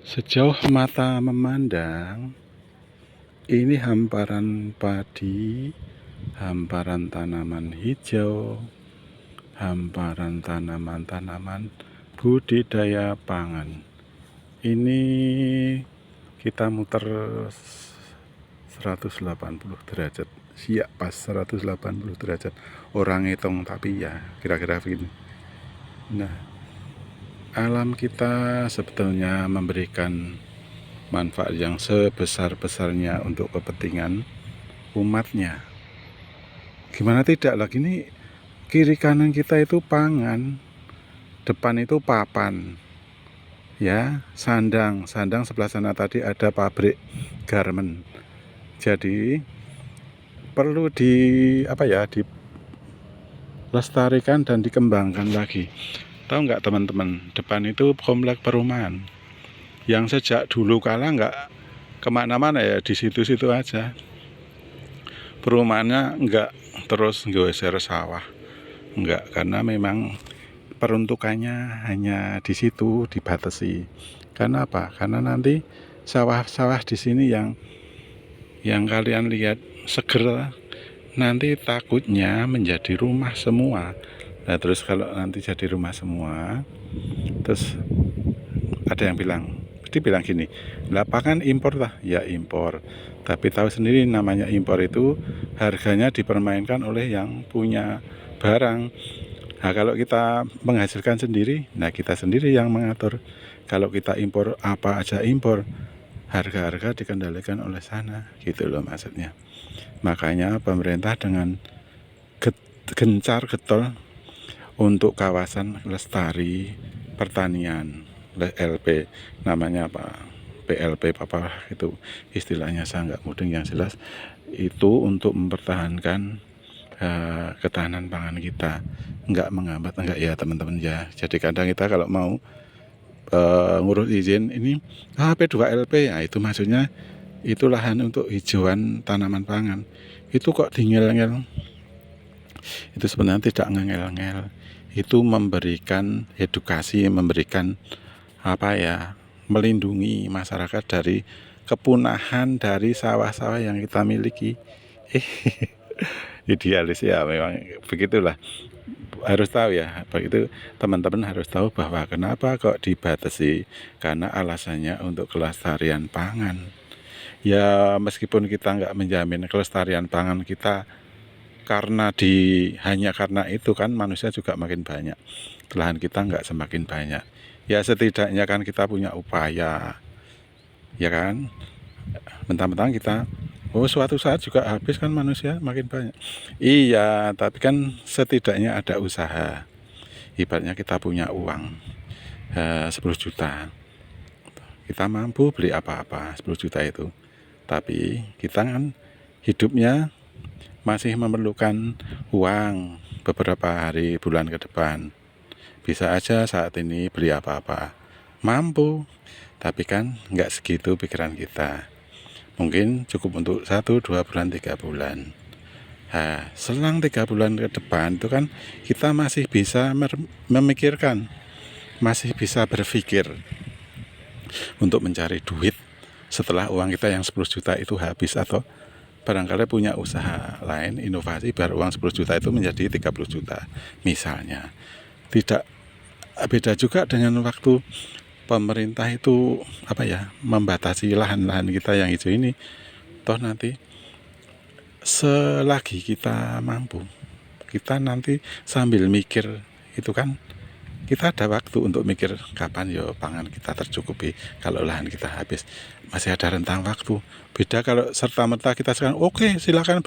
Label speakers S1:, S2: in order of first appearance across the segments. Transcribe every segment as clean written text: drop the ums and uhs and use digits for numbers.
S1: Sejauh mata memandang, ini hamparan padi, hamparan tanaman hijau, hamparan tanaman-tanaman budidaya pangan. Ini kita muter 180 derajat. Siap pas 180 derajat. Orang ngitung tapi ya kira-kira begini. Nah, alam kita sebetulnya memberikan manfaat yang sebesar-besarnya untuk kepentingan umatnya. Gimana tidak lagi, ini kiri kanan kita itu pangan, depan itu papan, ya, sandang sebelah sana tadi ada pabrik garmen. Jadi perlu dilestarikan dan dikembangkan lagi. Tahu nggak teman-teman, depan itu komplek perumahan yang sejak dulu kala nggak kemana-mana ya, di situ-situ aja. Perumahannya nggak terus geser sawah, nggak, karena memang peruntukannya hanya di situ, dibatasi. Karena apa? Karena nanti sawah-sawah di sini yang kalian lihat seger, nanti takutnya menjadi rumah semua. Nah, terus kalau nanti jadi rumah semua, terus ada yang dibilang gini, lapangan impor lah, ya impor. Tapi tahu sendiri namanya impor itu harganya dipermainkan oleh yang punya barang. Nah, kalau kita menghasilkan sendiri, nah kita sendiri yang mengatur. Kalau kita impor, apa aja impor, harga-harga dikendalikan oleh sana, gitu loh maksudnya. Makanya pemerintah dengan gencar getol untuk kawasan lestari pertanian, LP namanya apa, PLP apa itu istilahnya, saya nggak mudeng. Yang jelas itu untuk mempertahankan ketahanan pangan kita, nggak menghambat, enggak ya teman-teman ya. Jadi kadang kita kalau mau ngurus izin ini P2LP, ya itu maksudnya itu lahan untuk hijauan tanaman pangan. Itu kok dingel-ngel, itu sebenarnya tidak ngengel-ngel. Itu memberikan edukasi, memberikan melindungi masyarakat dari kepunahan dari sawah-sawah yang kita miliki. Idealis ya, memang begitulah. Harus tahu ya, begitu teman-teman harus tahu bahwa kenapa kok dibatasi, karena alasannya untuk kelestarian pangan. Ya meskipun kita nggak menjamin kelestarian pangan kita, hanya karena itu kan manusia juga makin banyak, lahan kita nggak semakin banyak. Ya setidaknya kan kita punya upaya, ya kan. Mentang-mentang kita suatu saat juga habis kan, manusia makin banyak. Iya, tapi kan setidaknya ada usaha. Ibaratnya kita punya uang 10 juta, kita mampu beli apa-apa 10 juta itu. Tapi kita kan hidupnya masih memerlukan uang beberapa hari, bulan ke depan. Bisa aja saat ini beli apa-apa, mampu, tapi kan nggak segitu pikiran kita. Mungkin cukup untuk 1, 2 bulan, 3 bulan. Nah, selang 3 bulan ke depan itu kan kita masih bisa memikirkan, masih bisa berpikir untuk mencari duit setelah uang kita yang 10 juta itu habis, atau barangkali punya usaha lain, inovasi, biar uang 10 juta itu menjadi 30 juta misalnya. Tidak beda juga dengan waktu pemerintah itu membatasi lahan-lahan kita yang hijau ini. Toh nanti selagi kita mampu, kita nanti sambil mikir itu kan, kita ada waktu untuk mikir kapan pangan kita tercukupi. Kalau lahan kita habis, masih ada rentang waktu. Beda kalau serta-merta kita sekarang oke, silakan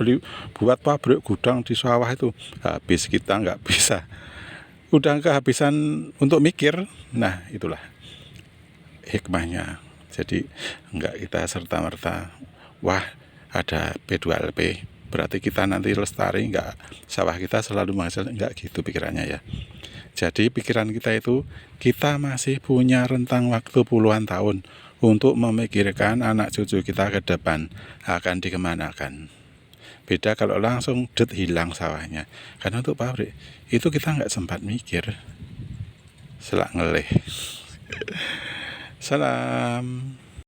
S1: buat pabrik gudang di sawah itu, habis kita nggak bisa, udah kehabisan untuk mikir. Nah itulah hikmahnya. Jadi nggak kita serta-merta wah ada P2LP berarti kita nanti lestari, nggak, sawah kita selalu menghasilkan, nggak gitu pikirannya ya. Jadi pikiran kita itu, kita masih punya rentang waktu puluhan tahun untuk memikirkan anak cucu kita ke depan akan dikemanakan. Beda kalau langsung hilang sawahnya. Karena untuk pabrik itu kita nggak sempat mikir, selak ngelih. Salam.